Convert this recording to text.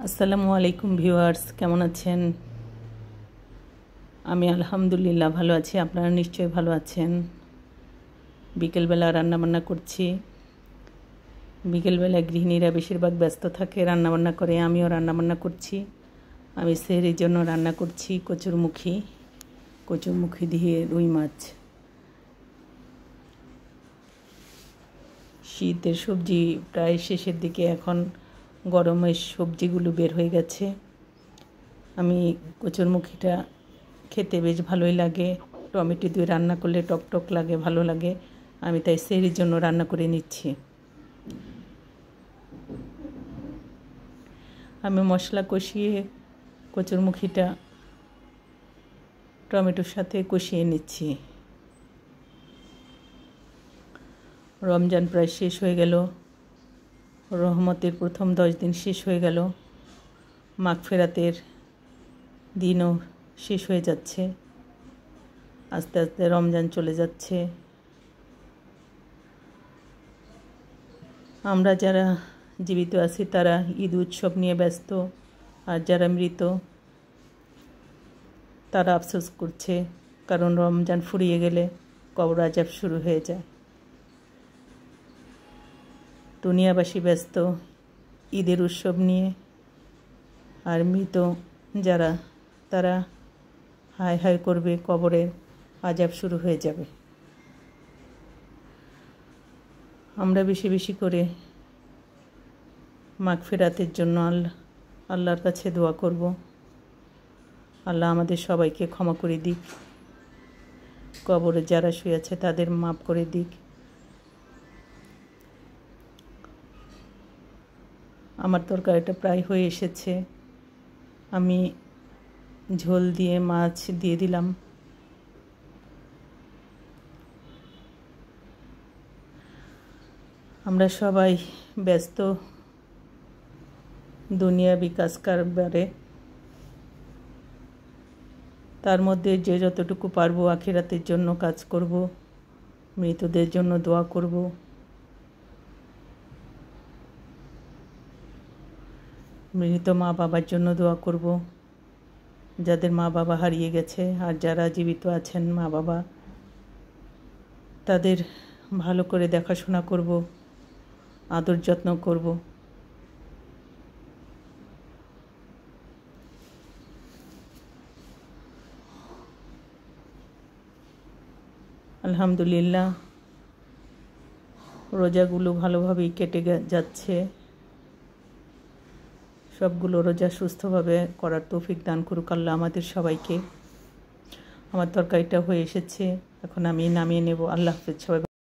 আসসালামু আলাইকুম ভিউয়ার্স, কেমন আছেন? আমি আলহামদুলিল্লাহ ভালো আছি। আপনারা নিশ্চয়ই ভালো আছেন। বিকেলবেলা রান্নাবান্না করছি। বিকেলবেলা গৃহিণীরা বেশিরভাগ ব্যস্ত থাকে, রান্নাবান্না করে। আমিও রান্নাবান্না করছি। আমি সেহরির জন্য রান্না করছি কচুরমুখী দিয়ে রুই মাছ। শীতের সবজি প্রায় শেষের দিকে, এখন গরমের সবজিগুলো বের হয়ে গেছে। আমি কচুরমুখীটা খেতে বেশ ভালোই লাগে। টমেটো দিয়ে রান্না করলে টক লাগে, ভালো লাগে। আমি তাই সেহরির জন্য রান্না করে নিচ্ছি। আমি মশলা কষিয়ে কচুরমুখীটা টমেটোর সাথে কষিয়ে নিচ্ছি। রমজান প্রায় শেষ হয়ে গেল। রহমতের প্রথম 10 দিন শেষ হয়ে গেল। মাগফিরাতের দিনও শেষ হয়ে যাচ্ছে। আস্তে আস্তে রমজান চলে যাচ্ছে। আমরা যারা জীবিত আছি তারা ঈদ উৎসব নিয়ে ব্যস্ত, আর যারা মৃত তারা আফসোস করছে, কারণ রমজান ফুরিয়ে গেলে কবর আযাব শুরু হয়ে যায়। দুনিয়াবাসী ব্যস্ত ঈদের উৎসব নিয়ে, আর মৃত যারা তারা হায় হায় করবে, কবরের আযাব শুরু হয়ে যাবে। আমরা বেশি বেশি করে মাগফিরাতের জন্য আল্লাহর কাছে দোয়া করব। আল্লাহ আমাদের সবাইকে ক্ষমা করে দিক, কবরে যারা শুয়ে আছে তাদের মাফ করে দিক। আমার তরকারিটা প্রায় হয়ে এসেছে। আমি ঝোল দিয়ে মাছ দিয়ে দিলাম। আমরা সবাই ব্যস্ত দুনিয়াবি কাজ কারবারে, তার মধ্যে যে যতটুকু পারবো আখিরাতের জন্য কাজ করব, মৃতদের জন্য দোয়া করব। মৃত মা বাবার জন্য দোয়া করব, যাদের মা বাবা হারিয়ে গেছে। আর যারা জীবিত আছেন মা বাবা, তাদের ভালো করে দেখাশোনা করব, আদর যত্ন করব। আলহামদুলিল্লাহ, রোজাগুলো ভালোভাবেই কেটে যাচ্ছে। সবগুলো রোজা সুস্থভাবে করার তৌফিক দান করুক আল্লাহ আমাদের সবাইকে। আমার তরকারিটা হয়ে এসেছে, এখন আমি নামিয়ে নেব। আল্লাহ হাফেজ সবাই।